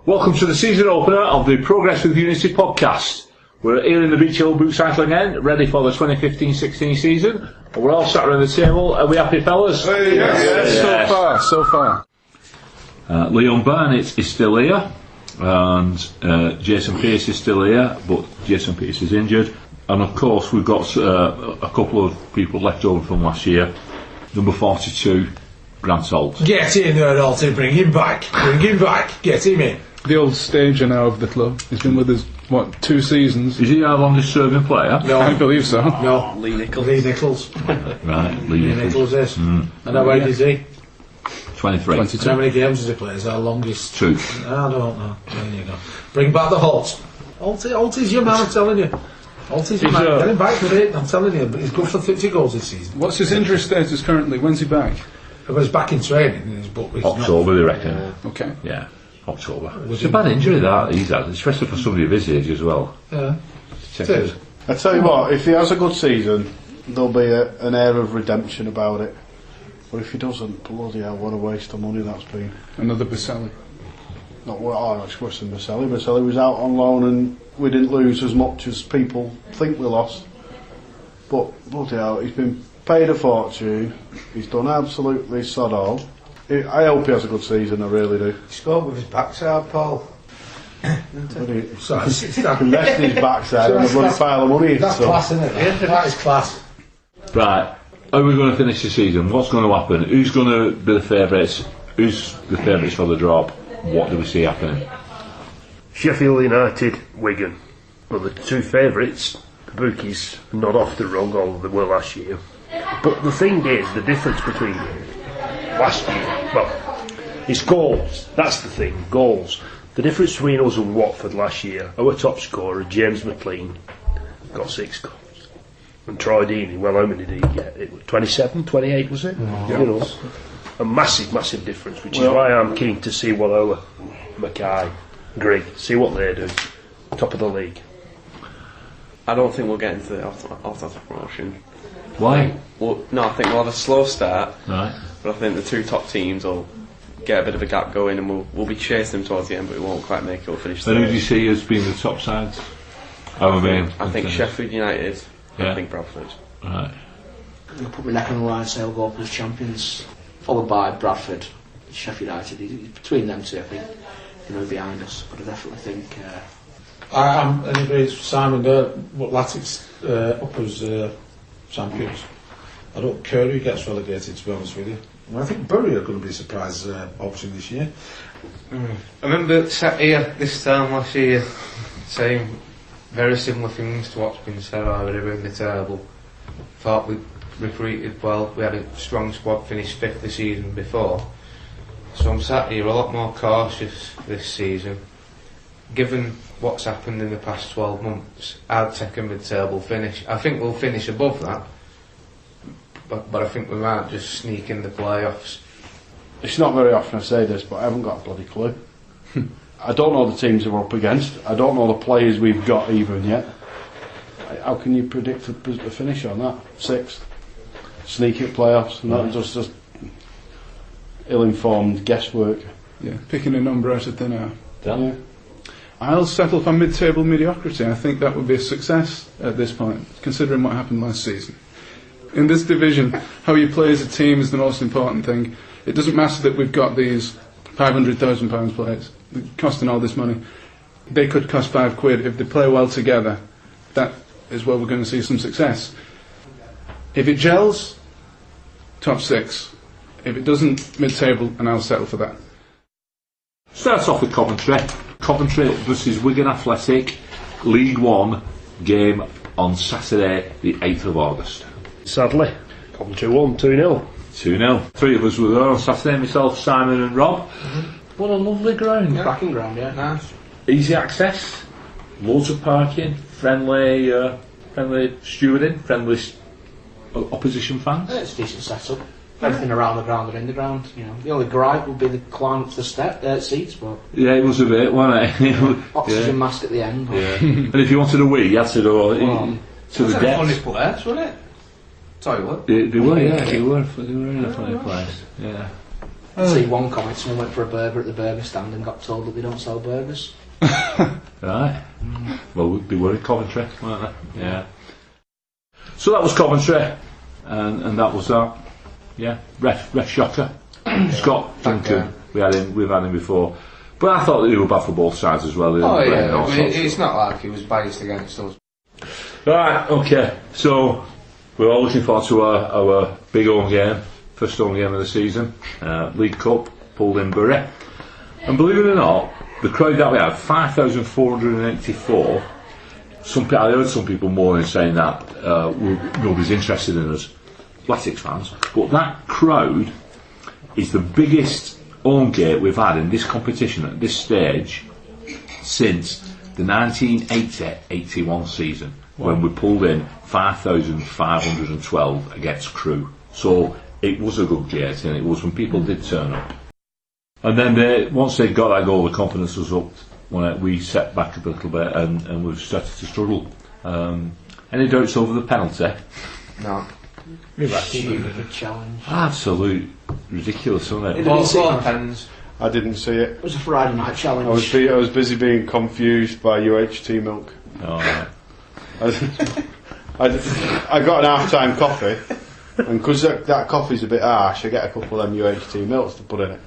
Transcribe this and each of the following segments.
Welcome to the season opener of the Progress with Unity podcast. We're here in the Beach Hill boot cycling end, ready for the 2015-16 season. We're all sat around the table. Are we happy, fellas? Hey, yes. So far. Leon Barnett is still here, and Jason Pearce is still here, but Jason Pearce is injured. And of course, we've got a couple of people left over from last year. Number 42, Grant Holt. Get in there, Alty, bring him back, get him in. The old stager now of the club. He's been with us, 2 seasons? Is he our longest serving player? No. I believe so. No. Lee Nichols. Right, Lee Nichols is. And how old is he? 23. 22. How many games has he played? Is our longest? 2. I don't know. There you go. Bring back the Holt. Alty's your man, I'm telling you. Alty's your man. Get him back with it, I'm telling you. He's good for 50 goals this season. What's his injury status currently? When's he back? Well, he's back in training. He's October, they reckon. Okay. Yeah, October. It's a bad injury that he's had, especially for somebody of his age as well. Yeah. Check It is. it. I tell you what, if he has a good season, there'll be an air of redemption about it. But if he doesn't, bloody hell, what a waste of money that's been. Another Baselli. Not well, it's worse than Baselli. Baselli was out on loan and we didn't lose as much as people think we lost. But bloody hell, he's been paid a fortune. He's done absolutely sod all. I hope he has a good season, I really do. He scored with his backside, Paul. Sorry, investing his backside on a bloody pile of money. That's class, isn't it? That is class. Right, how are we going to finish the season? What's going to happen? Who's going to be the favourites? Who's the favourites for the drop? What do we see happening? Sheffield United, Wigan. Well, the 2 favourites, the bookies, not off the rug, although they were last year. But the thing is, the difference between last year, well, it's goals. That's the thing, goals. The difference between us and Watford last year, our top scorer, James McLean, got 6 goals. And Troy Deeney, well, how many did he get? It was 27, 28, was it? Yeah. You know, a massive difference, which is why I'm keen to see what our Mackay, Grigg, see what they do. Top of the league. I don't think we'll get into the automatic promotion. Why? Well, no, I think we'll have a slow start. Right. But I think the 2 top teams will get a bit of a gap going, and we'll be chasing them towards the end, but we won't quite make it. We'll finish. So who do you see as being the top sides? I think Sheffield United. Yeah. I think Bradford. Right. I'll put my neck on the line and say I'll go up as champions, followed by Bradford, Sheffield United. Between them 2, I think, behind us. But I definitely think. I'm anybody, Simon, what Latics up as champions. I don't care who gets relegated, to be honest with you. I think Bury are going to be a surprise option this year. I remember sat here this time last year saying very similar things to what's been said already in the table. Thought we recruited well, we had a strong squad, finished 5th the season before. So I'm sat here a lot more cautious this season. Given what's happened in the past 12 months, I'd take a mid-table finish. I think we'll finish above that, but I think we might just sneak in the playoffs. It's not very often I say this, but I haven't got a bloody clue. I don't know the teams we're up against. I don't know the players we've got even yet. How can you predict the finish on that? 6th, sneak at playoffs, and that just ill-informed guesswork. Yeah, picking a number out of thin air. Yeah. I'll settle for mid-table mediocrity. I think that would be a success at this point, considering what happened last season. In this division, how you play as a team is the most important thing. It doesn't matter that we've got these £500,000 players costing all this money. They could cost £5 if they play well together. That is where we're going to see some success. If it gels, top 6. If it doesn't, mid-table, and I'll settle for that. Starts off with Coventry. Coventry versus Wigan Athletic, League 1 game on Saturday the 8th of August. Sadly, Coventry won 2-0. 2-0. 3 of us were there on Saturday, myself, Simon and Rob. What a lovely ground. Yeah. Cracking ground, yeah. Nice. Easy access, loads of parking, friendly stewarding, friendly opposition fans. It's a decent setup. Everything around the ground or in the ground, The only gripe would be the climb up to the seats, but Yeah, it was a bit, wasn't it? oxygen mask at the end. But Yeah. And if you wanted a wee, you had to go to the depths. Funny place, wasn't it? Tell you what. They were in a funny place. Yeah. See one comment, someone went for a burger at the burger stand and got told that they don't sell burgers. Right. Well, they were in Coventry, weren't they? Yeah. So that was Coventry, and that was that. Yeah. Ref shocker. Scott Duncan. We've had him before. But I thought that they were bad for both sides as well. Oh yeah, I mean, it's not like he was biased against us. Right, okay. So we're all looking forward to our big home game, first home game of the season, League Cup, pulled in Bury. And believe it or not, the crowd that we had, 5,484. I heard some people moaning saying that nobody's interested in us, Latics fans. But that crowd is the biggest home gate we've had in this competition at this stage since the 1980-81 season, when we pulled in 5,512 against Crewe. So it was a good gate, and it was when people did turn up. And then once they got that goal, the confidence was up. When we set back a little bit, and we've started to struggle. Any doubts over the penalty? No. Stupid challenge. Absolute ridiculous, wasn't it? All depends. I didn't see it. It was a Friday night challenge. I was busy being confused by UHT milk. Oh, right. I got an half-time coffee, and because that coffee's a bit harsh, I get a couple of them UHT milks to put in it.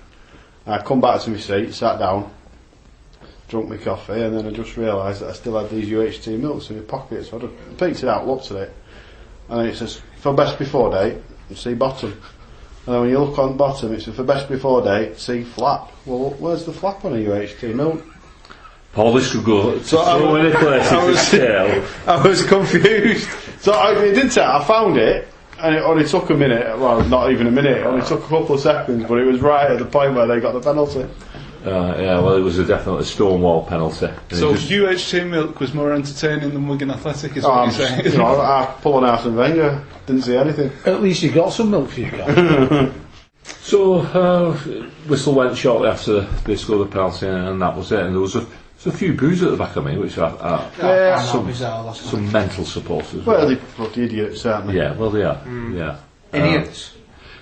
I come back to my seat, sat down, drunk my coffee, and then I just realised that I still had these UHT milks in my pocket, so I picked it out, looked at it, and then it says, for best before date, see bottom. And then when you look on bottom, it says, for best before date, see flap. Well, where's the flap on a UHT milk? Paul, this could go so many places. I was confused. So it did say, I found it, and it only took a minute, well, not even a minute, it only took a couple of seconds, but it was right at the point where they got the penalty. Yeah, well, it was a definite Stonewall penalty. So UHT milk was more entertaining than Wigan Athletic, is what you're saying? I pulled an Arsene Wenger, didn't see anything. At least you got some milk for your guy. So whistle went shortly after they scored the penalty, and that was it. And there was a few boos at the back of me, which are some mental supporters. Well, they're bloody idiots, aren't they? Yeah, well they are. Yeah, Idiots.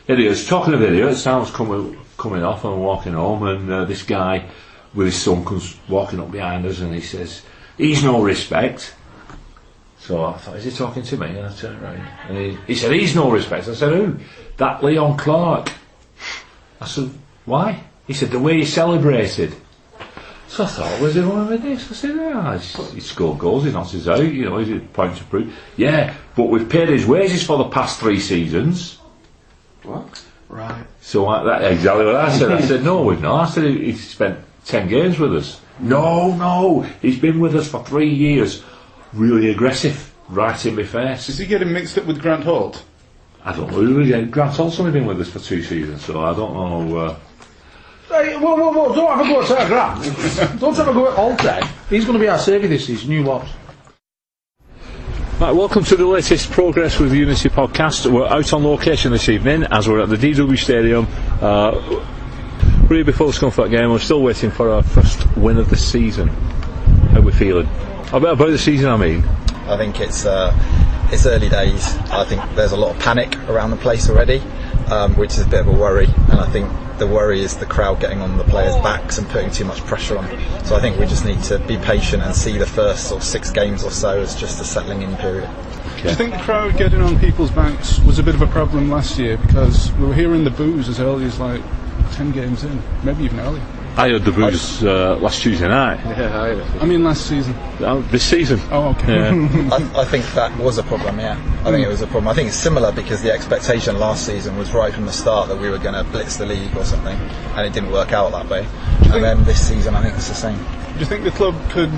Idiots. Talking of idiots, I was coming off and walking home, and this guy with his son comes walking up behind us, and he says, "He's no respect." So I thought, is he talking to me? And I turned around, and he said, "He's no respect." I said, "Who?" "That Leon Clark." I said, "Why?" He said, "The way he celebrated." So I thought, where's he going with this? I said, he scored goals, he knocks us out, he's a point to prove. Yeah, but we've paid his wages for the past 3 seasons. What? Right. So that's exactly what I said. I said, no, we've not. I said, he's spent 10 games with us. No, he's been with us for 3 years. Really aggressive, right in my face. Is he getting mixed up with Grant Holt? I don't know. Grant Holt's only been with us for 2 seasons, so I don't know. Hey, whoa, don't have a go at Sarah Grant. Don't have a go at Alter. He's going to be our saviour this season, you what? Right, welcome to the latest Progress with Unity podcast. We're out on location this evening as we're at the DW Stadium. We're here before the Scunthorpe game. We're still waiting for our first win of the season. How are we feeling? About the season, I mean. I think it's early days. I think there's a lot of panic around the place already, which is a bit of a worry, and I think the worry is the crowd getting on the players' backs and putting too much pressure on. So I think we just need to be patient and see the first 6 games or so as just a settling in period. Okay. Do you think the crowd getting on people's backs was a bit of a problem last year, because we were hearing the boos as early as 10 games in, maybe even earlier? I heard the boos last Tuesday night. Yeah, I heard it. I mean last season. This season. Oh, okay. Yeah. I think that was a problem, yeah. I think it was a problem. I think it's similar because the expectation last season was right from the start that we were going to blitz the league or something, and it didn't work out that way. And then this season I think it's the same. Do you think the club could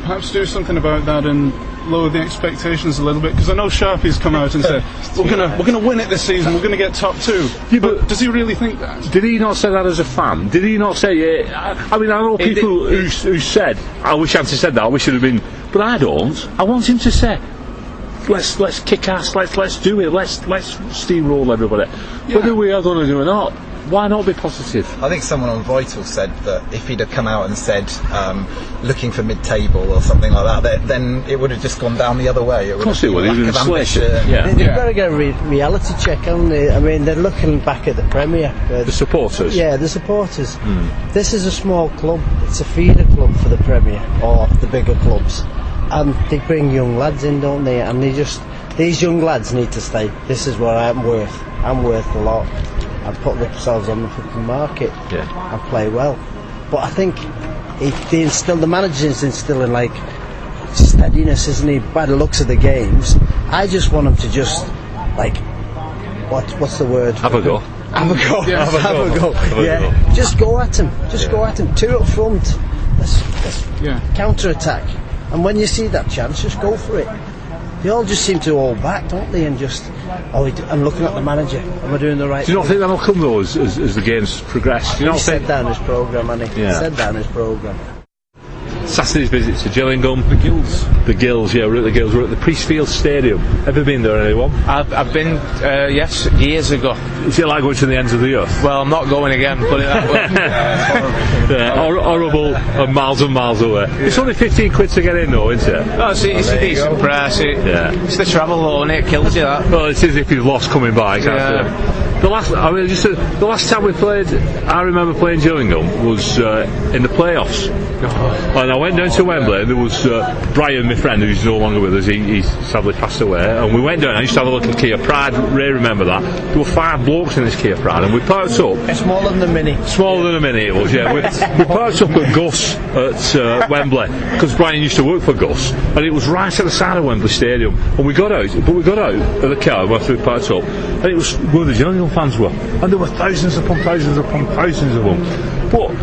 perhaps do something about that and lower the expectations a little bit? Because I know Sharpie's come out and said we're gonna win it this season, we're gonna get top 2. Yeah, but does he really think that? Did he not say that as a fan? Did he not say it? I mean, I know people who said, I wish I'd said that, I wish it had been, but I don't. I want him to say, let's kick ass, let's do it, let's steamroll everybody. Yeah. Whether we are going to do it or not, Why not be positive? I think someone on Vital said that if he'd have come out and said looking for mid-table or something like that, then it would have just gone down the other way. Of course it would. Even ambition. They've got to get a reality check, haven't they? I mean, they're looking back at the Premier. The supporters. Yeah, the supporters. This is a small club. It's a feeder club for the Premier or the bigger clubs, and they bring young lads in, don't they? And these young lads need to stay. This is what I'm worth. I'm worth a lot. And put themselves on the fucking market and play well. But I think the manager's instilling like steadiness, isn't he? By the looks of the games, I just want him to just like what's the word? Have a go. Have a go. Yeah. Have a go. Yeah. Just go at him. Just go at him. Two up front. Let's counter attack. And when you see that chance, just go for it. They all just seem to hold back, don't they? And just, I'm looking at the manager. Am I doing the right thing? Do you not think that'll come though as the games progress? Do you not think? He said that in his programme, hasn't he? He said that in his programme. Saturday's visit to Gillingham. The Gills. The Gills, yeah, we're at the Gills. We're at the Priestfield Stadium. Ever been there, anyone? I've been, yes, years ago. Is it like going to the ends of the earth? Well, I'm not going again, put it that way. Horrible and miles away. Yeah. It's only 15 quid to get in though, isn't it? No, it's a decent price. It's the travel though, and it kills you that. Well, it's as if you've lost coming back. The last time we played, I remember playing Gillingham was in the playoffs. And I went down to Wembley and there was Brian, my friend, who's no longer with us, he sadly passed away, and we went down. I used to have a little Kia Pride. Ray remember that. There were 5 blokes in this Kia Pride and we parked up. It's smaller than a Mini. Smaller than a Mini it was, yeah. We parked up at Gus at Wembley because Brian used to work for Gus, and it was right at the side of Wembley Stadium, and we got out of the car after we parked up, and it was where the Gillingham fans were, and there were thousands upon thousands upon thousands of them. But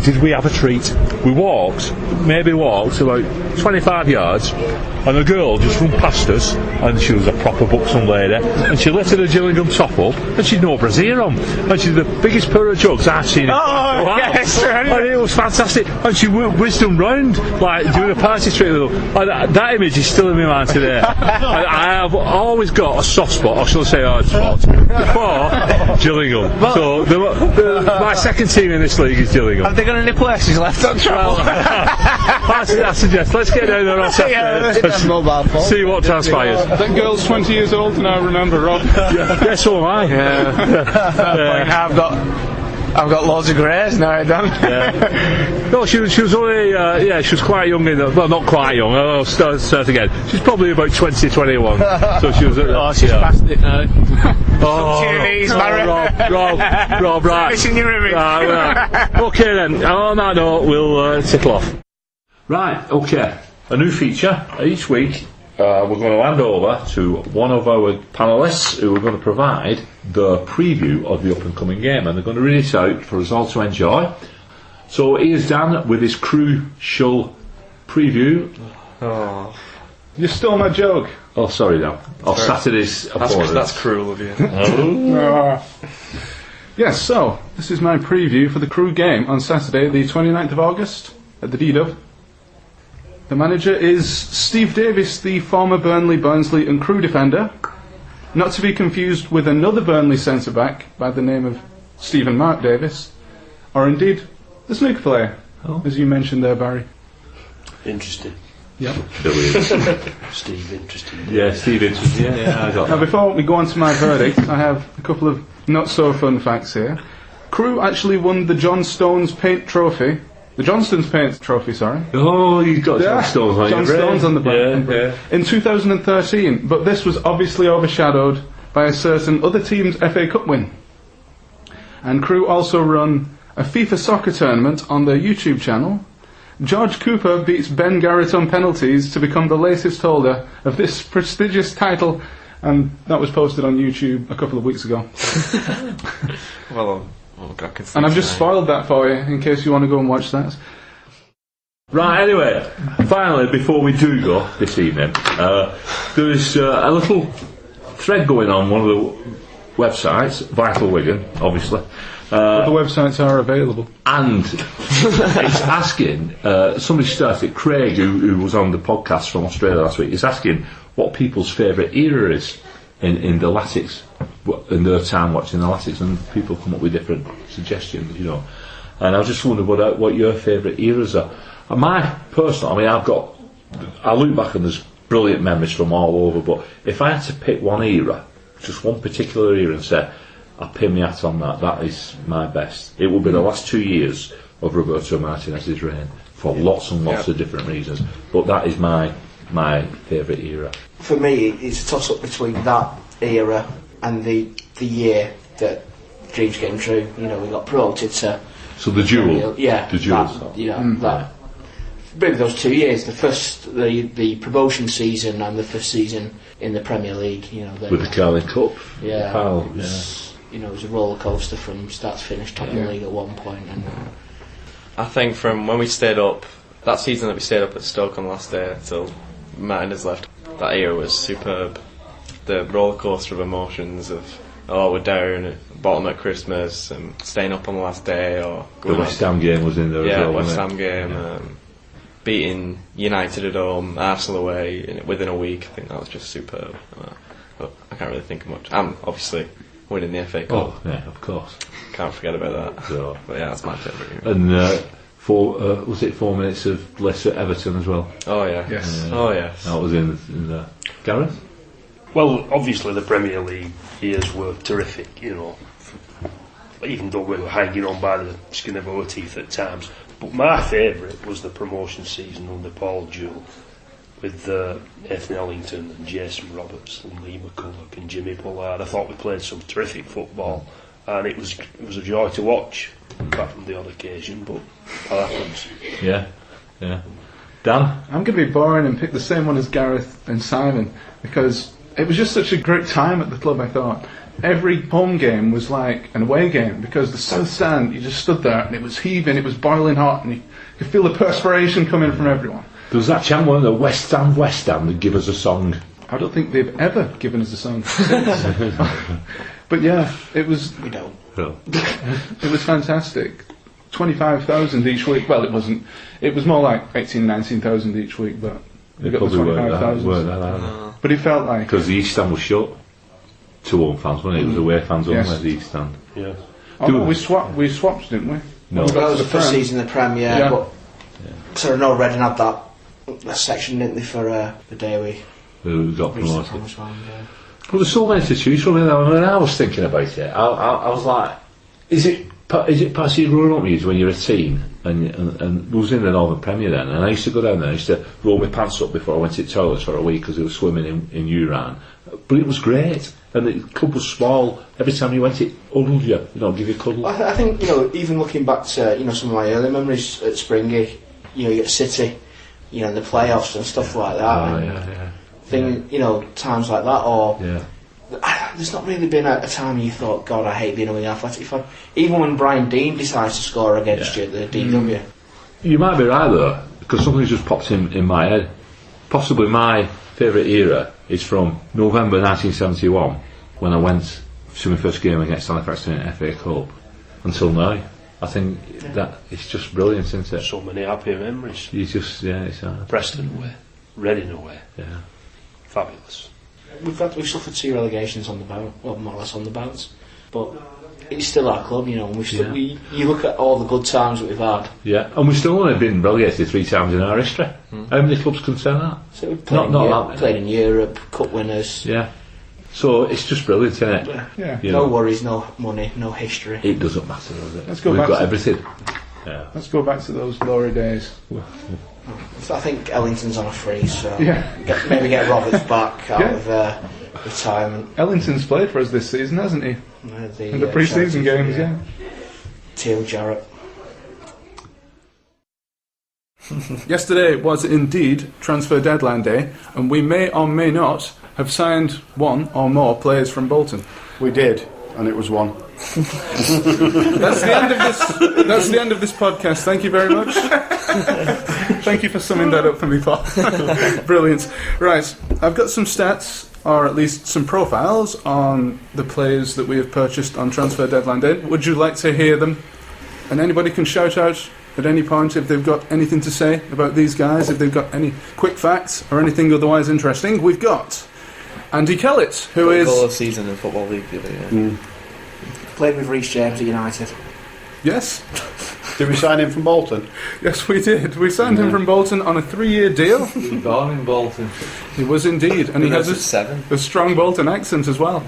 did we have a treat? We walked about 25 yards, and a girl just ran past us, and she was a proper buxom lady, and she lifted her Gillingham top up, and she'd no brassiere on, and she's the biggest pair of jugs I've seen. Yes, and it was fantastic, and she whizzed them round like doing a party trick with them. And that image is still in my mind today. I have always got a soft spot, or shall I say hard spot, for Gillingham. So my second team in this league is Gillingham. Have they got any places left on travel? I suggest let's get down there on Saturday. See what transpires. That girl's 20 years old and I remember, Rob. Yeah, so am I. I've got loads of greys now, Dan. No, she was only, she was quite young well, not quite young, I'll start again. She's probably about 20, 21. So she was she's past it now. Rob, right. Finishing your image. Okay then, on that note, we'll tickle off. Right, okay. A new feature each week. We're going to hand over to one of our panellists who are going to provide the preview of the up and coming game, and they're going to read it out for us all to enjoy. So here's Dan with his crucial preview. Oh. You stole my joke. Oh, sorry, Dan. Saturday's opponent. That's cruel of you. Yes, so this is my preview for the Crew game on Saturday, the 29th of August at the D-Dub. The manager is Steve Davis, the former Burnley, Barnsley and Crew defender, not to be confused with another Burnley centre-back by the name of Stephen Mark Davis, or indeed the snooker player, as you mentioned there, Barry. Interesting. Yep. Steve, interesting. Yeah, Steve, interesting. Yeah, I got that. Now, before we go on to my verdict, I have a couple of not-so-fun facts here. Crew actually won the John Stones Paint Trophy. The Johnston's Paint Trophy, sorry. Oh, you've got John Stones on John Stones on the back. In 2013, but this was obviously overshadowed by a certain other team's FA Cup win. And Crew also run a FIFA soccer tournament on their YouTube channel. George Cooper beats Ben Garrett on penalties to become the latest holder of this prestigious title, and that was posted on YouTube a couple of weeks ago. And I've just spoiled that for you in case you want to go and watch that. Right, anyway, finally, before we do go this evening, there is a little thread going on one of the websites, Vital Wigan, obviously. But the websites are available. And it's asking, somebody started, Craig, who was on the podcast from Australia last week, is asking what people's favourite era is. in the Latics, in their time watching the Latics, and people come up with different suggestions, you know. And I just wondered what your favourite eras are. And my personal, I mean, I look back and there's brilliant memories from all over, but if I had to pick one era, just one particular era, and say, I'll pin my hat on that is my best, it will be the last 2 years of Roberto Martinez's reign, for lots and lots of different reasons. But that is my favourite era. For me, it's a toss-up between that era and the year that Dreams came true. You know, we got promoted to... So the duel? Yeah. The duel. That. Maybe those 2 years, the promotion season and the first season in the Premier League, you know. With the Carling Cup. Yeah. You know, it was a roller coaster from start to finish, top of the league at one point. And I think from when we stayed up, that season that we stayed up at Stoke on the last day till Martinez left, that era was superb. The roller coaster of emotions of, we're down at bottom at Christmas and staying up on the last day, or the West Ham game was in there as well. West Ham game, beating United at home, Arsenal away within a week. I think that was just superb. But I can't really think of much. Obviously winning the FA Cup. Oh yeah, of course. Can't forget about that. So, but yeah, that's my favourite era. And was it 4 minutes of Leicester Everton as well? Oh yeah. Yes. Yes. That was in there. Gareth? Well, obviously the Premier League years were terrific, you know, even though we were hanging on by the skin of our teeth at times. But my favourite was the promotion season under Paul Jewell, with Nathan Ellington and Jason Roberts and Lee McCulloch and Jimmy Pollard. I thought we played some terrific football, and it was a joy to watch, apart from the odd occasion, but that happens. Yeah. Dan? I'm going to be boring and pick the same one as Gareth and Simon, because it was just such a great time at the club, I thought. Every home game was like an away game, because the South Stand, you just stood there and it was heaving, it was boiling hot, and you could feel the perspiration coming from everyone. There was that chant, one of the West Ham, to give us a song. I don't think they've ever given us a song. But yeah, it was... we don't. No. It was fantastic. 25,000 each week. Well, it wasn't. It was more like 18,000, 19,000 each week, but we got the 25,000. But it felt like... Because the East Stand was shut to home fans, wasn't it? It was away fans only, Yes. the East Stand. Yeah. Oh, no, we swapped, didn't we? No. We got That to was the first season in the Premier, but so I know Reading had that section, didn't they, for the day Who got we reached the promoted. promised land, Well, there's so many to choose from. When I was thinking about it, I was like, is it past your growing up years when you're a teen? And we was in the Northern Premier then, and I used to go down there, I used to roll my pants up before I went to the toilets for a week because I was swimming in urine. But it was great, and the club was small. Every time you went, it huddled you, give you a cuddle. I think, even looking back to, some of my early memories at Springy, you get City, in the playoffs and stuff like that. Times like that, or... Yeah. There's not really been a time you thought, God, I hate being away Athletic fan. Even when Brian Dean decides to score against you at the DW. You might be right though, because something's just popped in my head. Possibly my favourite era is from November 1971, when I went to my first game against Halifax in the FA Cup, until now. I think that it's just brilliant, isn't it? So many happy memories. It's hard. Preston away, Reading away. Yeah. Fabulous. We've suffered 2 relegations on the bounce, well, more or less on the bounce, but it's still our club, and you look at all the good times that we've had. Yeah, and we've still only been relegated 3 times in our history. How many clubs can say that? So we've played in Europe, cup winners. Yeah. So it's just brilliant, isn't it? Yeah. No worries, no money, no history. It doesn't matter, does it? Let's go We've back got to- everything. Yeah. Let's go back to those glory days. I think Ellington's on a freeze, so Yeah. maybe get Roberts back out of retirement. Ellington's played for us this season, hasn't he? In the pre-season games, yeah. Teal Jarrett. Yesterday was indeed transfer deadline day, and we may or may not have signed one or more players from Bolton. We did, and it was one. That's the end of this. That's the end of this podcast. Thank you very much. Thank you for summing that up for me, Paul. Brilliant. Right, I've got some stats, or at least some profiles, on the players that we have purchased on transfer deadline day. Would you like to hear them? And anybody can shout out at any point if they've got anything to say about these guys, if they've got any quick facts or anything otherwise interesting. We've got Andy Kellett, who Got a is... goal of season in Football League the other year. Played with Reece James at United. Yes. Did we sign him from Bolton? Yes, we did. We signed him from Bolton on a 3-year deal. He was born in Bolton. He was indeed. And he has a strong Bolton accent as well.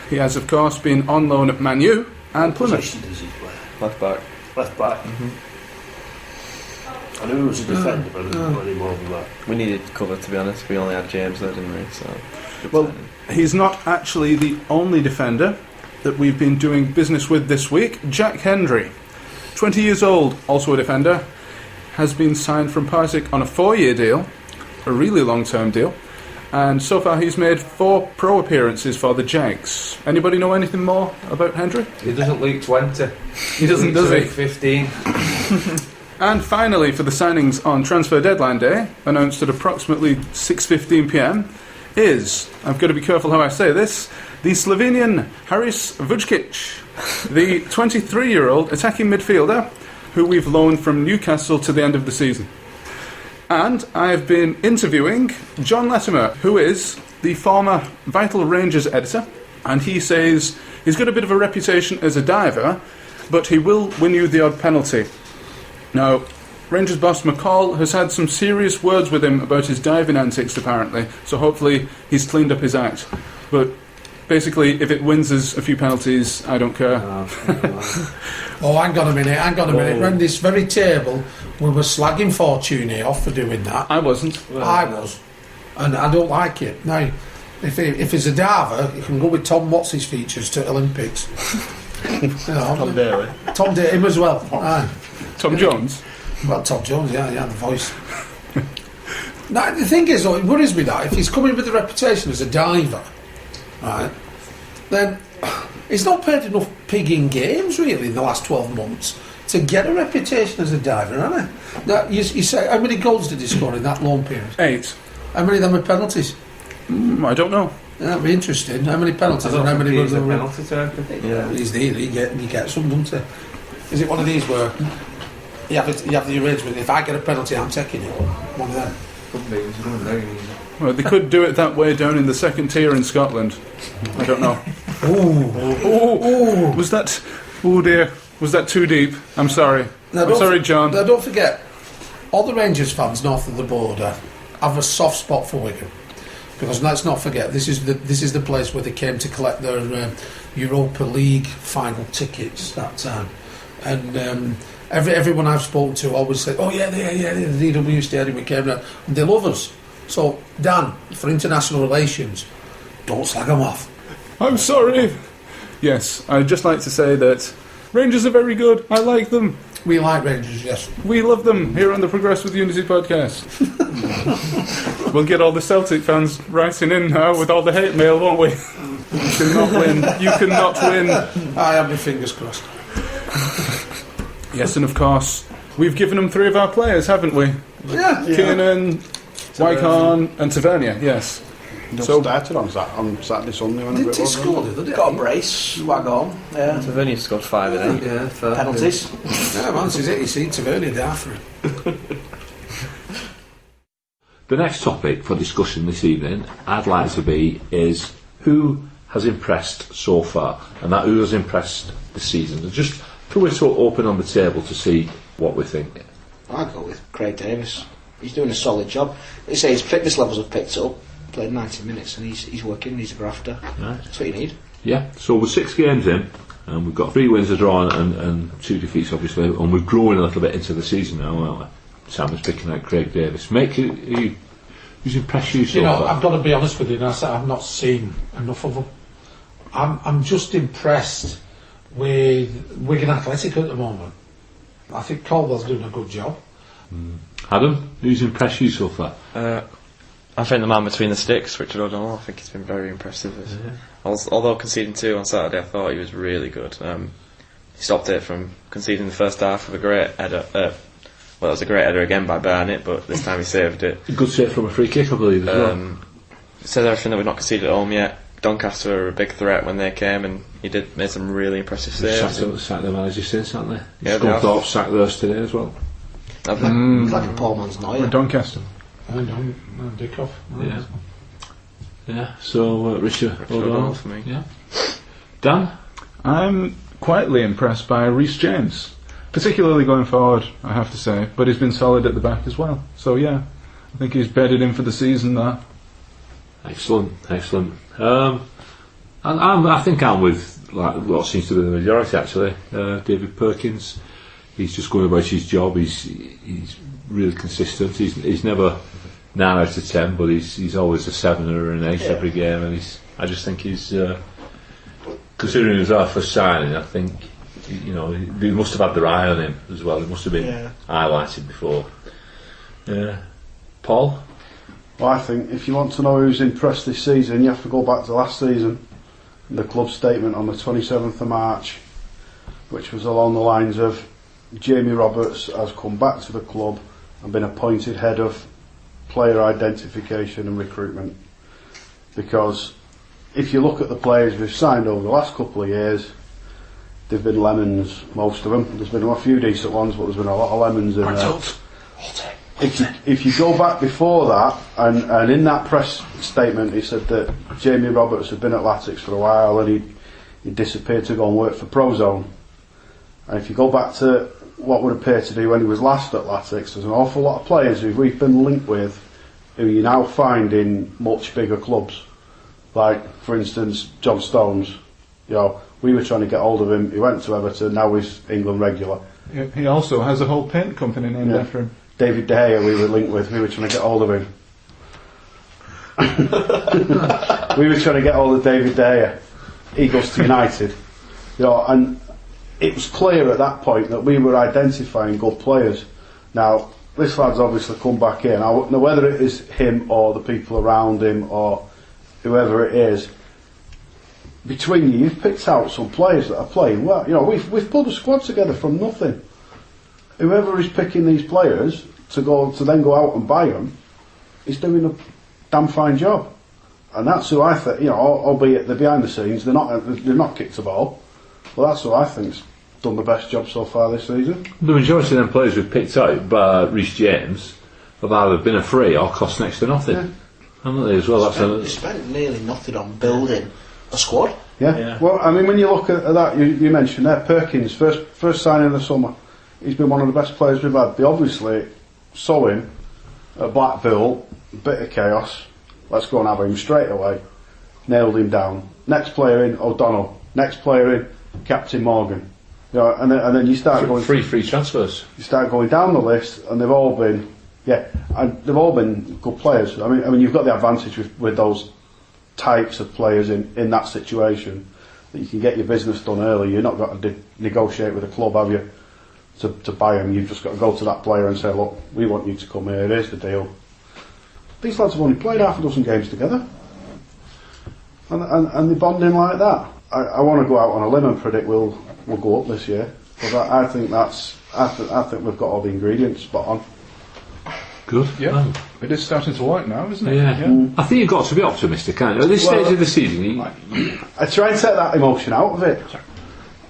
He has, of course, been on loan at Man U and Plymouth. Position does he play? Left back. Left back. I knew he was a defender, but I didn't know any more than that. We needed cover, to be honest. We only had James there, didn't we? So. Well, he's not actually the only defender that we've been doing business with this week. Jack Hendry, 20 years old, also a defender, has been signed from Partick on a 4-year deal, a really long-term deal, and so far he's made 4 pro appearances for the Jags. Anybody know anything more about Hendry? He doesn't leak 20. He doesn't, does he? 15. And finally, for the signings on transfer deadline day, announced at approximately 6:15 p.m, is, I've got to be careful how I say this, the Slovenian Haris Vučkić, the 23-year-old attacking midfielder who we've loaned from Newcastle to the end of the season. And I've been interviewing John Latimer, who is the former Vital Rangers editor, and he says he's got a bit of a reputation as a diver, but he will win you the odd penalty. Now, Rangers boss McCall has had some serious words with him about his diving antics, apparently, so hopefully he's cleaned up his act. But basically, if it wins us a few penalties, I don't care. Oh, hang on a minute. Around this very table, we were slagging Fortuny off for doing that. I wasn't. I was. And I don't like it. Now, if he's a diver, you can go with Tom What's-his features to Olympics. Tom Daly. Tom Daly, him as well. Aye. Tom Jones? Well, Tom Jones, yeah, the voice. Now, the thing is, though, it worries me that if he's coming with a reputation as a diver, right, then he's not played enough pigging games, really, in the last 12 months to get a reputation as a diver, hasn't he? Now, you say, how many goals did he score in that loan period? 8. How many of them were penalties? I don't know. Yeah, that'd be interesting. How many penalties and how many He's a were penalty taker. Yeah, he's the he gets some, doesn't he? Is it one of these where you have the arrangement, if I get a penalty, I'm taking it? One of them. Could be, it's going down. Well, they could do it that way down in the 2nd tier in Scotland. I don't know. Ooh. Was that... Oh dear. Was that too deep? I'm sorry. I'm sorry, John. Now, don't forget, all the Rangers fans north of the border have a soft spot for Wigan. Because let's not forget, this is the place where they came to collect their Europa League final tickets that time. And everyone I've spoken to always said, oh yeah, the DW Stadium we came down. And they love us. So, Dan, for international relations, don't slag them off. I'm sorry. Yes, I'd just like to say that Rangers are very good. I like them. We like Rangers, yes. We love them here on the Progress with Unity podcast. We'll get all the Celtic fans writing in now with all the hate mail, won't we? You cannot win. You cannot win. I have my fingers crossed. Yes, and of course, we've given them 3 of our players, haven't we? Yeah. Kiernan, Wycon and Tavernier, yes. So started on Saturday, Sunday. Did he score the other day? Got a brace, Wagon. Yeah. Tavernier scored 5 in 8. Yeah, fair. Penalties. Yeah, man, this is it. You see, Tavernier there for it. The next topic for discussion this evening, I'd like to be, is who has impressed so far, and that who has impressed this season. And just throw it open on the table to see what we think. I'd go with Craig Davis. He's doing a solid job. They say his fitness levels have picked up. Played 90 minutes and he's working. He's a grafter. Right. That's what you need. Yeah. So we're 6 games in, and we've got 3 wins, a draw, and 2 defeats, obviously, and we're growing a little bit into the season now, aren't we? Sam is picking out Craig Davis. Who's impressed you so far? I've got to be honest with you, and I say I've not seen enough of them. I'm just impressed with Wigan Athletic at the moment. I think Caldwell's doing a good job. Adam, who's impressed you so far? I think the man between the sticks, Richard O'Donnell, I think he's been very impressive. Although conceding 2 on Saturday, I thought he was really good. He stopped it from conceding the first half with a great header. Well, it was a great header again by Barnett, but this time he saved it. A good save from a free kick, I believe, as well. Says everything that we've not conceded at home yet. Doncaster were a big threat when they came, and he made some really impressive saves. Sacked their manager since, haven't they? Yeah, Scunthorpe sacked theirs today as well. He's like a poor man's Neuer. Doncaster. No, Dickoff. Yeah. Yeah. So Richard O'Donnell for me. Yeah. Dan. I'm quietly impressed by Reece James, particularly going forward, I have to say, but he's been solid at the back as well. So yeah, I think he's bedded in for the season there. Excellent. And I think I'm with what seems to be the majority actually. David Perkins, he's just going about his job. He's really consistent. He's never 9 out of 10, but he's always a 7 or an 8 every game. And I just think he's considering he was our first signing. I think they must have had their eye on him as well. It must have been highlighted before. Paul. Well, I think if you want to know who's impressed this season, you have to go back to last season. The club statement on the 27th of March, which was along the lines of Jamie Roberts has come back to the club and been appointed head of player identification and recruitment. Because if you look at the players we've signed over the last couple of years, they've been lemons, most of them. There's been a few decent ones, but there's been a lot of lemons in there. If you go back before that, and in that press statement he said that Jamie Roberts had been at Latics for a while and he disappeared to go and work for Prozone. And if you go back to what would appear to do when he was last at Latics, there's an awful lot of players who we've been linked with who you now find in much bigger clubs. Like, for instance, John Stones. We were trying to get hold of him, he went to Everton, now he's England regular. He also has a whole paint company named after him. David De Gea we were linked with, we were trying to get hold of him. We were trying to get hold of David De Gea. He goes to United. And it was clear at that point that we were identifying good players. Now, this lad's obviously come back in. I don't know whether it is him or the people around him or whoever it is. Between you've picked out some players that are playing well. We've pulled a squad together from nothing. Whoever is picking these players to then go out and buy them is doing a damn fine job, and that's who I think. Albeit they're behind the scenes, they've not kicked a ball, but that's who I think's done the best job so far this season. The majority of them players we've picked out by Reece James have either been a free or cost next to nothing, haven't they? As well, They spent nearly nothing on building a squad. Yeah. Well, I mean, when you look at that, you mentioned there Perkins, first signing of the summer. He's been one of the best players we've had. They obviously saw him at Blackpool, bit of chaos, let's go and have him straight away. Nailed him down. Next player in, O'Donnell. Next player in, Captain Morgan. And then you start going free transfers. You start going down the list, and they've all been good players. I mean, you've got the advantage with those types of players in that situation that you can get your business done early. You're not got to negotiate with a club, have you? To buy him, you've just got to go to that player and say, look, we want you to come here, here's the deal. These lads have only played half a dozen games together, and they're bonding like that. I want to go out on a limb and predict we'll go up this year, but I think we've got all the ingredients spot on. Good. Yeah, it is starting to work now, isn't it? Yeah. I think you've got to be optimistic, can't you? At this stage of the season, I try and take that emotion out of it,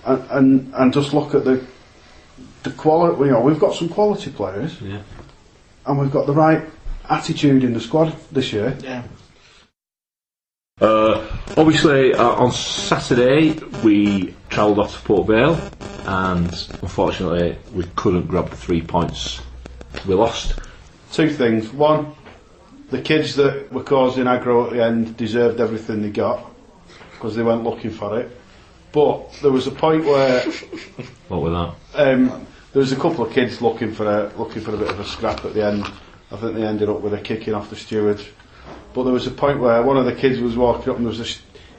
and just look at the quality. We've got some quality players, and we've got the right attitude in the squad this year. Yeah. Obviously, on Saturday we travelled off to Port Vale, and unfortunately we couldn't grab the 3 points. We lost. Two things. One, the kids that were causing aggro at the end deserved everything they got because they went looking for it. But there was a point where what was that? There was a couple of kids looking for a bit of a scrap at the end. I think they ended up with a kicking off the stewards. But there was a point where one of the kids was walking up and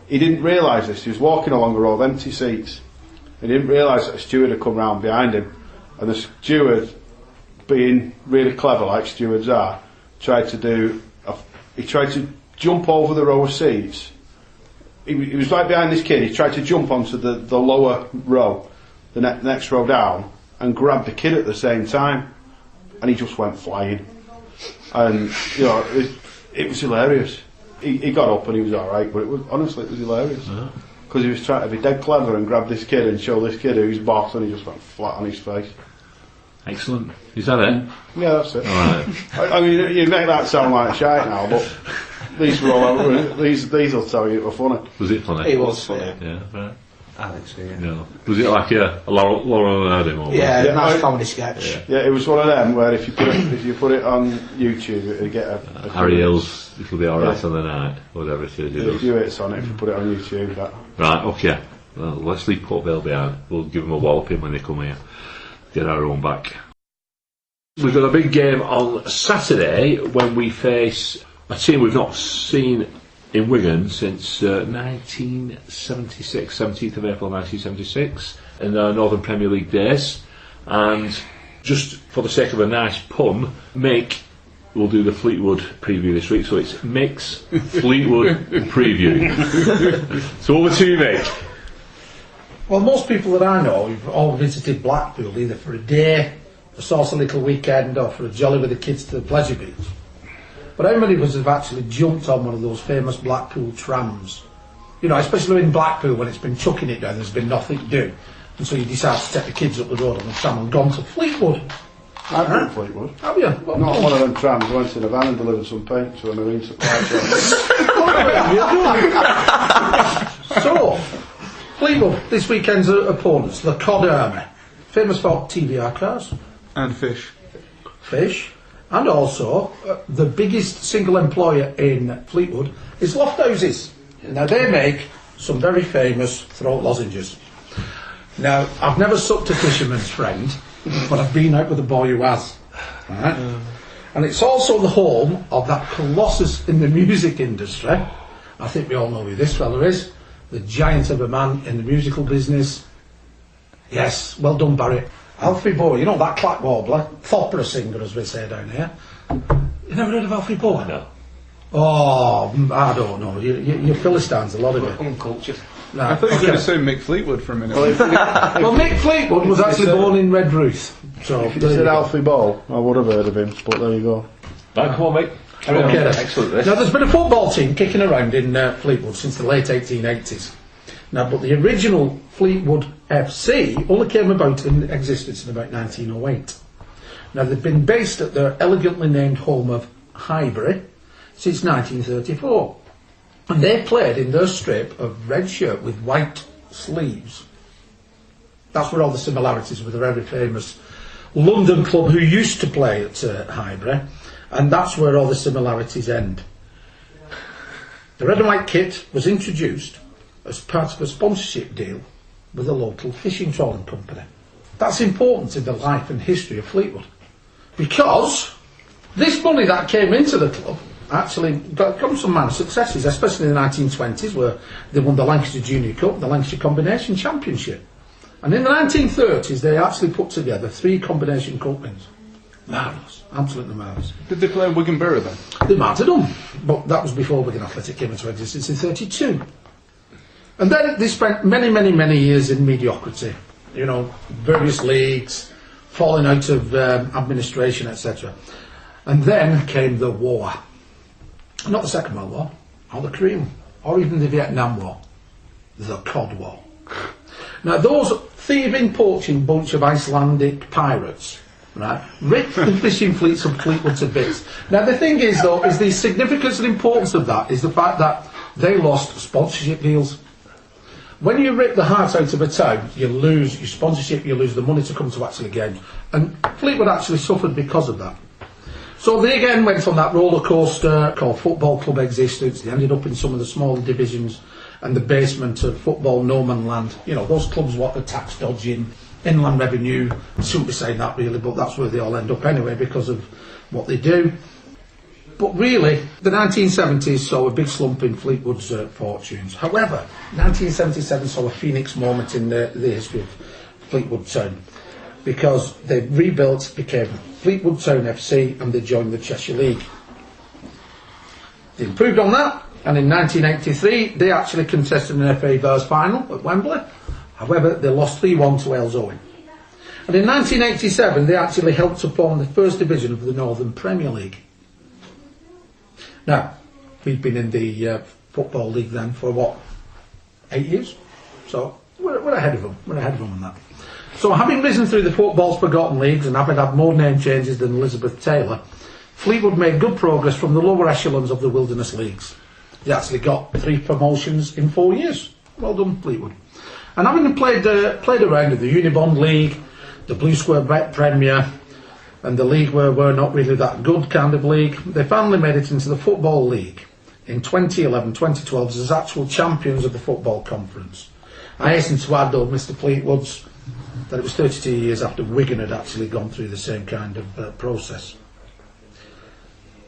he didn't realise this. He was walking along a row of empty seats. He didn't realise that a steward had come round behind him, and the steward, being really clever like stewards are, tried to jump over the row of seats. He was right behind this kid. He tried to jump onto the lower row, the next row down, and grab the kid at the same time, and he just went flying. And it was hilarious. He got up and he was alright, but honestly it was hilarious because he was trying to be dead clever and grab this kid and show this kid who's boss, and he just went flat on his face. Excellent. Is that it? Yeah, that's it. All right. I mean, you make that sound like shite now, but These were all these will tell you it were funny. Was it funny? It was funny. Yeah, right. I think so, yeah. No. Was it like a Laurel and Hardy moment? Yeah, Yeah, nice I- comedy sketch. Yeah, it was one of them where if you put it on YouTube, it'd get a Harry Hill's It'll Be Alright Yeah. on the Night, whatever it is. he There's a does. few hits on it if you put it on YouTube. That. Right, okay. Well, let's leave Port Vale behind. We'll give them a walloping when they come here. Get our own back. We've got a big game on Saturday when we face a team we've not seen in Wigan since 1976, 17th of April 1976, in the Northern Premier League days. And just for the sake of a nice pun, Mick will do the Fleetwood preview this week. So it's Mick's Fleetwood preview. So over to you, Mick. Well, most people that I know have all visited Blackpool either for a day, a saucy little weekend, or for a jolly with the kids to the pleasure beach. But how many of us have actually jumped on one of those famous Blackpool trams? You know, especially in Blackpool when it's been chucking it down, there's been nothing to do. And so you decide to take the kids up the road on the tram and gone to Fleetwood. I've been to Fleetwood. Have you? Well, Not one of them trams. I went in a van and delivered some paint to a marine supply shop. So, Fleetwood, this weekend's opponents, the Cod Army, famous for TVR cars, And fish. and also the biggest single employer in Fleetwood is Lofthouses. Now they make some very famous throat lozenges. Now, I've never sucked a fisherman's friend, but I've been out with a boy who has. Right? And it's also the home of that colossus in the music industry. I think we all know who this fella is. The giant of a man in the musical business. Yes, well done, Barry. Alfie Boe, you know that clack warbler, opera singer as we say down here. You never heard of Alfie Boe? No. Oh, I don't know. You're Philistines, a lot of it. Uncultured. Right, I thought you were okay. going to say Mick Fleetwood for a minute. Well, Mick Fleetwood was actually born in Redruth. So If you said Alfie Ball, I would have heard of him. But there you go. Right, come on, Mick. Carry on. Okay, then. Excellent. This. Now, there's been a football team kicking around in Fleetwood since the late 1880s. Now, but the original Fleetwood FC only came about in existence in about 1908. Now, they've been based at their elegantly named home of Highbury since 1934. And they played in their strip of red shirt with white sleeves. That's where all the similarities with the very famous London club who used to play at Highbury. And that's where all the similarities end. The red and white kit was introduced as part of a sponsorship deal with a local fishing trawling company. That's important in the life and history of Fleetwood, because this money that came into the club actually got some man successes, especially in the 1920s, where they won the Lancashire Junior Cup, the Lancashire Combination Championship. And in the 1930s, they actually put together 3 combination cup wins. Marvellous, absolutely marvellous. Did they play Wigan Borough then? They might have done, but that was before Wigan Athletic came into existence in 32. And then they spent many, many, many years in mediocrity. You know, various leagues, falling out of administration, etc. And then came the war. Not the Second World War, or the Korean, or even the Vietnam War. The Cod War. Now, those thieving, poaching bunch of Icelandic pirates, right, ripped the fishing fleets of Fleetwood to bits. Now, the thing is, though, is the significance and importance of that is the fact that they lost sponsorship deals. When you rip the heart out of a town, you lose your sponsorship, you lose the money to come to actually games. And Fleetwood actually suffered because of that. So they again went on that roller coaster called football club existence. They ended up in some of the smaller divisions and the basement of football no man land. You know, those clubs what the tax dodging, inland revenue. I shouldn't be saying that really, but that's where they all end up anyway because of what they do. But really, the 1970s saw a big slump in Fleetwood's fortunes. However, 1977 saw a phoenix moment in the history of Fleetwood Town, because they rebuilt, became Fleetwood Town FC, and they joined the Cheshire League. They improved on that, and in 1983 they actually contested an FA Vase final at Wembley. However, they lost 3-1 to Wales Owen. And in 1987 they actually helped to form the first division of the Northern Premier League. Now, we've been in the Football League then for what, 8 years? So we're ahead of them. We're ahead of them on that. So having risen through the football's forgotten leagues and having had more name changes than Elizabeth Taylor, Fleetwood made good progress from the lower echelons of the Wilderness Leagues. They actually got 3 promotions in 4 years. Well done, Fleetwood. And having played around in the Unibond League, the Blue Square Bet Premier, and the league where we're not really that good kind of league, they finally made it into the Football League in 2011-2012 as actual champions of the Football Conference. I hasten to add, though, Mr. Fleetwood's, that it was 32 years after Wigan had actually gone through the same kind of process.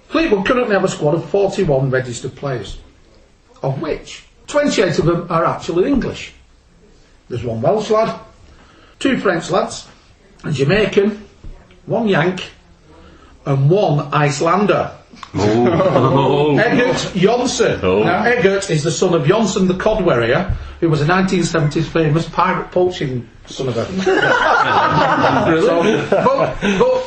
Fleetwood currently have a squad of 41 registered players, of which 28 of them are actually English. There's 1 Welsh lad, 2 French lads, a Jamaican, 1 Yank, and 1 Icelander. Eggert Jonsson. Now, Eggert is the son of Jonsson the Cod Warrior, who was a 1970s famous pirate poaching son of a... but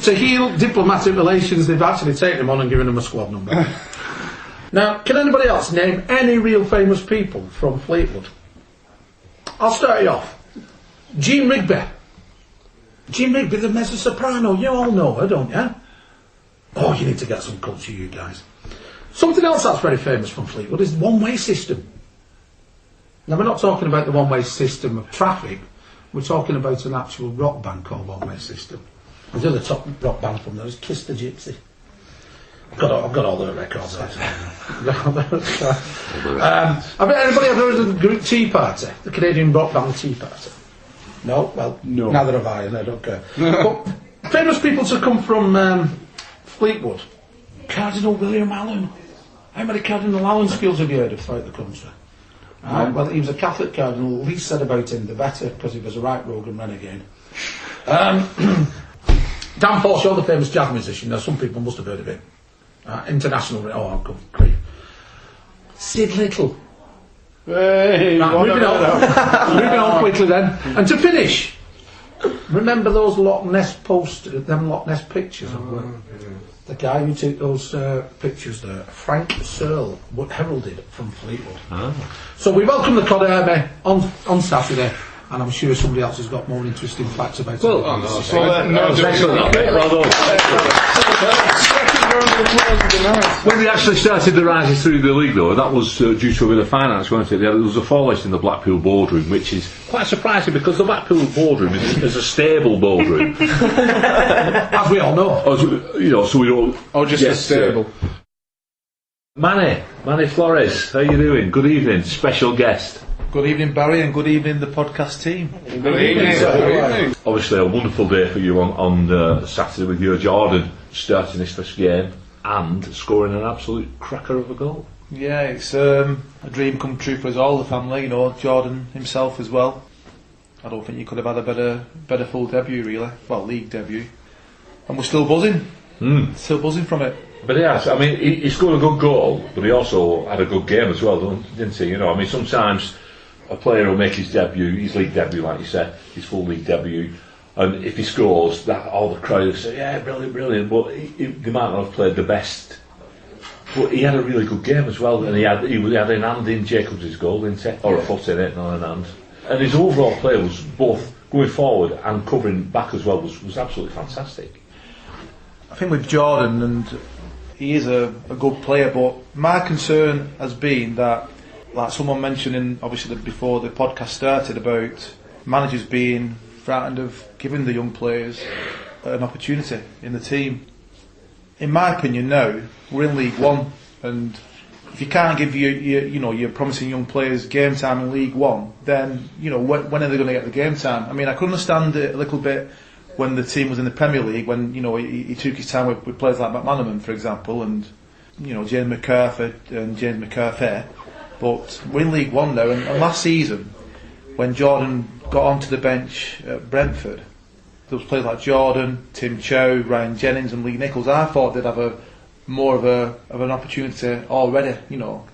to heal diplomatic relations, they've actually taken him on and given him a squad number. Now, can anybody else name any real famous people from Fleetwood? I'll start you off. Jean Rigby. Jean Rigby, the mezzo-soprano. You all know her, don't you? Oh, you need to get some culture, you guys. Something else that's very famous from Fleetwood is the one-way system. Now, we're not talking about the one-way system of traffic. We're talking about an actual rock band called One Way System. The other top rock band from there is Kiss the Gypsy. I've got all the records out. Have anybody ever heard of the group Tea Party? The Canadian rock band Tea Party? No? Well, no. Neither have I, and I don't care. But famous people to come from Fleetwood. Cardinal William Allen. How many Cardinal Allen schools have you heard of throughout the country? Well, he was a Catholic cardinal. The least said about him, the better, because he was a right rogue and renegade. Dan Forshaw, the famous jazz musician. Now, some people must have heard of him. International. Oh, good grief. Sid Little. Hey, moving on quickly then. And to finish, remember those Loch Ness Loch Ness pictures of the guy who took those pictures there, Frank Searle, heralded from Fleetwood. So we welcome the Cod Army on Saturday, and I'm sure somebody else has got more interesting facts about it. Well done. When we actually started the rises through the league, though, that was due to a bit of finance, wasn't it? There was a fall list in the Blackpool boardroom, which is quite surprising because the Blackpool boardroom is a stable boardroom, as we all know. So we don't. Oh, just a stable. Manny Flores, how you doing? Good evening, special guest. Good evening, Barry, and good evening, the podcast team. Good evening. Obviously, a wonderful day for you on Saturday with your Jordan starting his first game and scoring an absolute cracker of a goal. Yeah, it's a dream come true for us all, the family. Jordan himself as well. I don't think you could have had a better full debut, really. Well, league debut, and we're still buzzing. Still buzzing from it. But yes, I mean, he scored a good goal, but he also had a good game as well, didn't he? I mean, sometimes a player will make his debut, his league debut, like you said, his full league debut, and if he scores, that all the crowd will say, yeah, brilliant, but they might not have played the best. But he had a really good game as well, and he had an hand in Jacobs' goal, didn't he? Or a foot in it, not an hand. And his overall play was both going forward and covering back as well, was absolutely fantastic. I think with Jordan, and he is a good player, but my concern has been that, like someone mentioned obviously before the podcast started, about managers being frightened of giving the young players an opportunity in the team. In my opinion, now we're in League One, and if you can't give your promising young players game time in League One, then when are they going to get the game time? I mean, I could understand it a little bit when the team was in the Premier League, when he took his time with players like McManaman, for example, and James McCarthy and James McCarthy. But we're in League One now, and last season, when Jordan got onto the bench at Brentford, there was players like Jordan, Tim Chow, Ryan Jennings and Lee Nichols. I thought they'd have more of an opportunity already,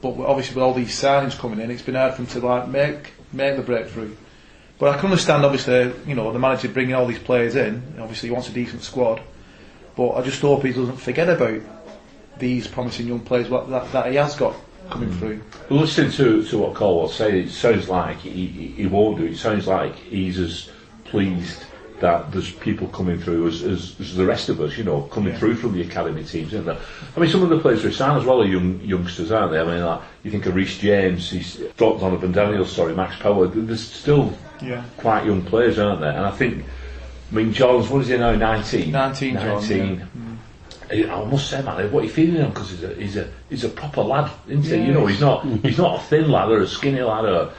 but obviously with all these signings coming in, it's been hard for them to make the breakthrough. But I can understand, obviously, the manager bringing all these players in. Obviously he wants a decent squad, but I just hope he doesn't forget about these promising young players that he has got coming through. Well, listening to what Cole was saying, it sounds like he won't do it. It sounds like he's as pleased that there's people coming through as the rest of us, coming through from the academy teams, isn't there? I mean, some of the players we sign as well are youngsters, aren't they? I mean, like, you think of Reece James, he's Donovan Daniels, Max Power. There's still quite young players, aren't there? And I think, Jordan's, what is he now, 19? 19. I must say, man, what are you feeling on? Because he's a proper lad, isn't he? He's not a thin lad or a skinny lad.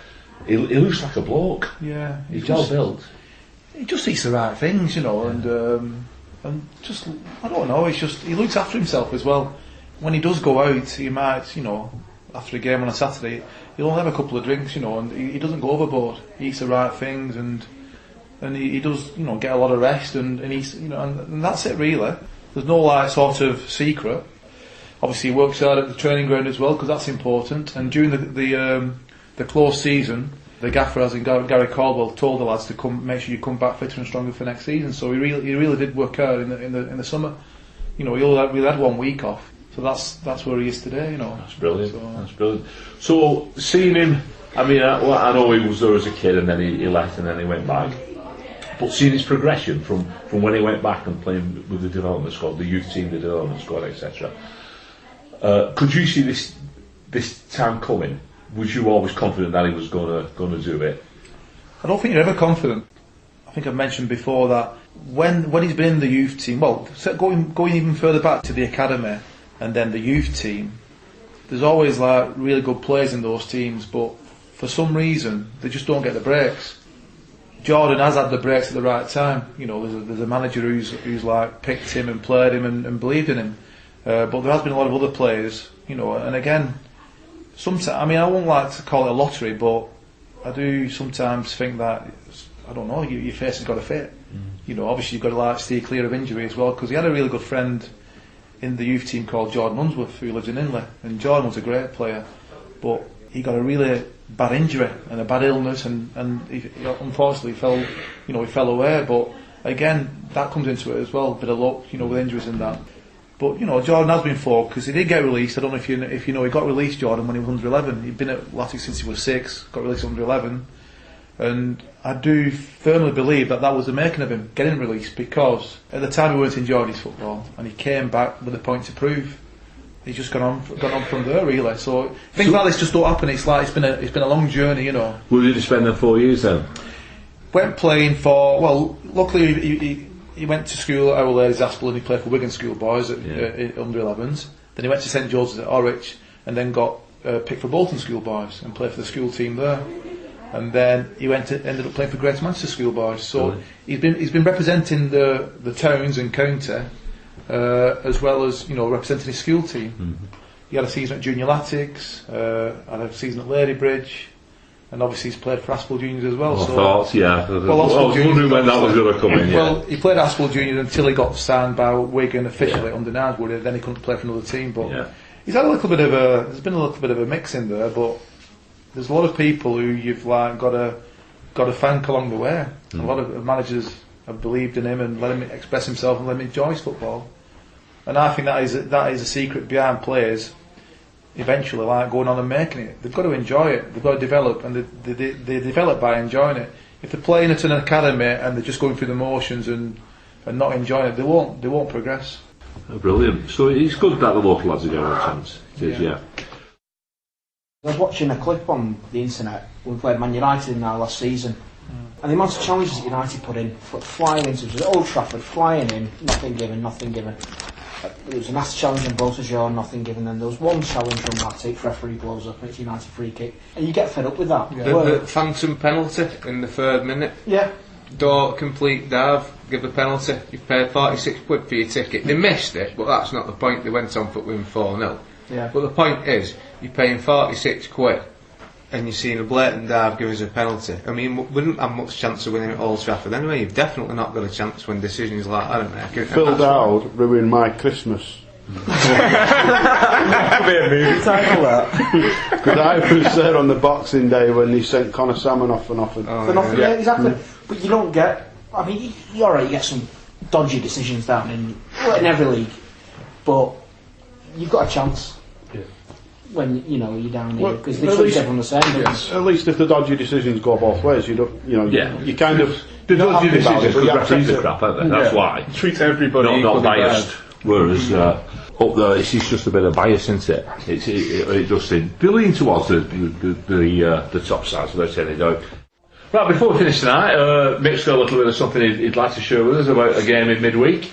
He looks like a bloke. Yeah, he's well built. He just eats the right things, and just, I don't know. It's just he looks after himself as well. When he does go out, he might, after a game on a Saturday, he'll have a couple of drinks, and he doesn't go overboard. He eats the right things, and he does, get a lot of rest, and he's, and that's it really. There's no sort of secret. Obviously, he works hard at the training ground as well because that's important. And during the close season, the gaffer, as in Gary Caldwell, told the lads to make sure you come back fitter and stronger for next season. So he really did work hard in the summer. He only had 1 week off. So that's where he is today. That's brilliant. That's brilliant. So seeing him, I know he was there as a kid and then he left and then he went back. But seeing his progression from when he went back and playing with the development squad, the youth team, the development squad, etc. Could you see this time coming? Was you always confident that he was going to do it? I don't think you're ever confident. I think I've mentioned before that when he's been in the youth team, going even further back to the academy and then the youth team, there's always really good players in those teams, but for some reason they just don't get the breaks. Jordan has had the breaks at the right time. There's a manager who's picked him and played him and believed in him. But there has been a lot of other players, and again, sometimes, I won't like to call it a lottery, but I do sometimes think that, I don't know, your face has got to fit. Obviously you've got to stay clear of injury as well, because he had a really good friend in the youth team called Jordan Unsworth, who lives in Inley, and Jordan was a great player, but he got a really bad injury and a bad illness, and he unfortunately he fell away. But again, that comes into it as well, a bit of luck, with injuries and that. But Jordan has been forward because he did get released. I don't know if you know, he got released, Jordan, when he was under 11. He'd been at Latics since he was 6, got released under 11, and I do firmly believe that was the making of him getting released, because at the time he weren't enjoying his football, and he came back with a point to prove. He's just gone on from there, really. So things like this just don't happen. It's been a long journey, Where did he spend the 4 years then? Went playing for, luckily he went to school at Our Lady's Aspel, and he played for Wigan schoolboys at under 11s. Then he went to St George's at Orwich, and then got picked for Bolton schoolboys and played for the school team there. And then he ended up playing for Greater Manchester schoolboys. So he's been representing the towns and county, as well as representing his school team. Mm-hmm. He had a season at Junior Latics, had a season at Ladybridge, and obviously he's played for Aspel Juniors as well. I was wondering when that was going to come in. Well, he played Aspel Juniors until he got signed by Wigan officially under Nardwood. Then he couldn't play for another team. But he's had there's been a little bit of a mix in there. But there's a lot of people who you've got to thank along the way. A lot of managers have believed in him and let him express himself and let him enjoy his football. And I think that is a secret behind players eventually going on and making it. They've got to enjoy it, they've got to develop, and they develop by enjoying it. If they're playing at an academy and they're just going through the motions and not enjoying it, they won't progress. Oh, brilliant. So it's good that the local lads are getting a chance. It is, I was watching a clip on the internet. We played Man United in our last season, and the amount of challenges that United put in, flying into Old Trafford, flying in, nothing given. There was a nasty challenge on Beausejour, nothing given. Then there was one challenge from Matic, referee blows up, and it's United free kick, and you get fed up with that. The phantom penalty in the 3rd minute. Yeah. Don't complete dive, give a penalty. You've paid 46 quid for your ticket. They missed it, but that's not the point. They went on for win 4-0. Yeah. But the point is, you're paying 46 quid and you're seeing a blatant dive give us a penalty. I mean, we wouldn't have much chance of winning at Old Trafford anyway. You've definitely not got a chance when decisions like that are making. Phil Dowd ruined my Christmas. Could be a movie title, that. Because I was there on the Boxing Day when they sent Conor Salmon off and offered. Yeah, exactly. But you don't get. I mean, you're alright. You get some dodgy decisions down in every league, but you've got a chance. When you're down here, because they treat everyone the same. At least if the dodgy decisions go both ways, you kind of They don't Not do happy this about it, because but you referees accept are it. crap, aren't they? That's Yeah. why. Treat everybody Not equally biased. bad. Whereas up there, it's just a bit of bias, isn't it? It does seem. They lean towards the top sides without any doubt. Right, before we finish tonight, Mick's got a little bit of something he'd like to share with us about a game in midweek.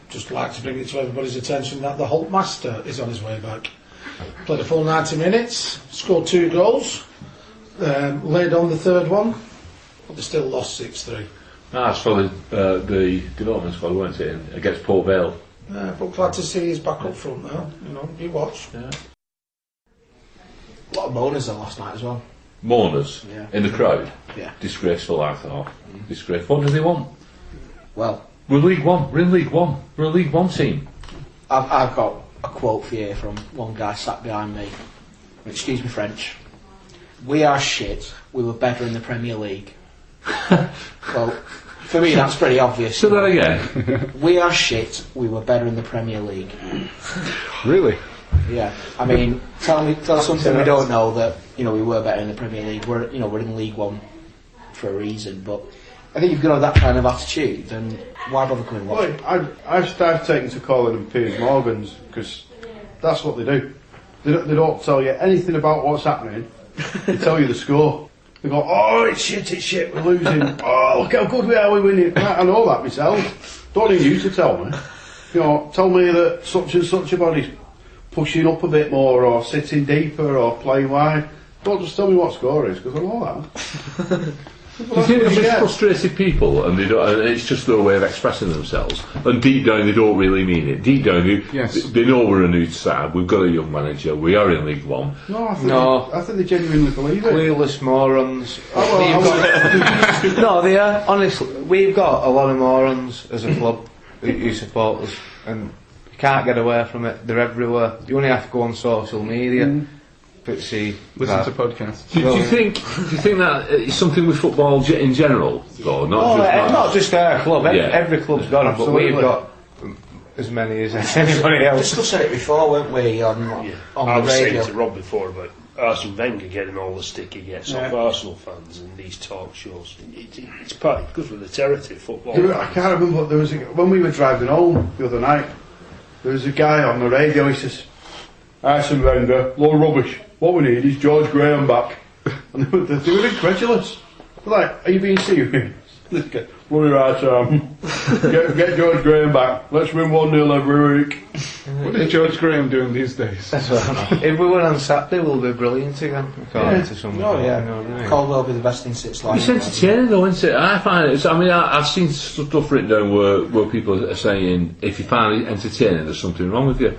Just like to bring it to everybody's attention that the Holt Master is on his way back. Played a full 90 minutes, scored 2 goals, laid on the third one, but they still lost 6-3. That's for the development squad, weren't it, against Port Vale? But glad to see he's back up front now. You know, you watch. Yeah. A lot of boners there last night as well. Mourners Yeah. in the crowd. Yeah. Disgraceful, I thought. Disgraceful. What do they want? Well, We're League One. We're in League One. We're a League One team. I've got a quote for you from one guy sat behind me. Excuse me, French. We are shit. We were better in the Premier League. Well, for me, that's pretty obvious. Say that again. We are shit. We were better in the Premier League. Really? Yeah. I mean, tell us something we don't know that we were better in the Premier League. We're in League One for a reason, but I think you've got that kind of attitude, and why bother coming watch? Well, I've taken to calling them Piers Morgans because that's what they do. They don't tell you anything about what's happening. They tell you the score. They go, oh, it's shit, we're losing. Oh, look how good we are, we're winning. I know that myself. Don't need you to tell me. Tell me that such and such a body's pushing up a bit more, or sitting deeper, or playing wide. Don't just tell me what score is, because I know that. Do you think they're just frustrated people, and it's just their way of expressing themselves? And deep down, they don't really mean it. Deep down, they know we're a new side. We've got a young manager. We are in League One. No, I think they genuinely believe it. Clueless morons. No, they are. Honestly, we've got a lot of morons as a club who support us, and you can't get away from it. They're everywhere. You only have to go on social media. Listen to podcasts. Do you think that it's something with football in general, though? Not just our club. Yeah. Every club's got them, but we've got as many as anybody else. We discussed it before, weren't we, on I the was saying radio? to Rob before about Arsene Wenger getting all the stick he gets off Arsenal fans in these talk shows. It's part good for the territory football. I can't remember what there was. When we were driving home the other night, there was a guy on the radio. He says, "Arsene Wenger, low rubbish. What we need is George Graham back." And they were incredulous. They're like, "Are you being serious?" Bloody right, Sam. Get George Graham back. Let's win 1-0 every week. What is George Graham doing these days? If we win on Saturday, we'll be brilliant again. According to someone. Oh yeah. Caldwell will be the best thing since life. It's entertaining, though, isn't it? I find it. I mean, I've seen stuff written down where people are saying if you find it entertaining, there's something wrong with you.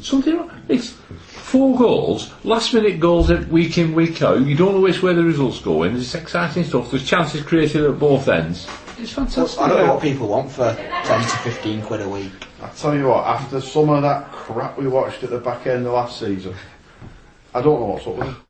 Something wrong. It's 4 goals, last-minute goals week in, week out. You don't always where the results go in. It's exciting stuff. There's chances created at both ends. It's fantastic. I don't know what people want for 10 to 15 quid a week. I tell you what, after some of that crap we watched at the back end of last season, I don't know what's up with them.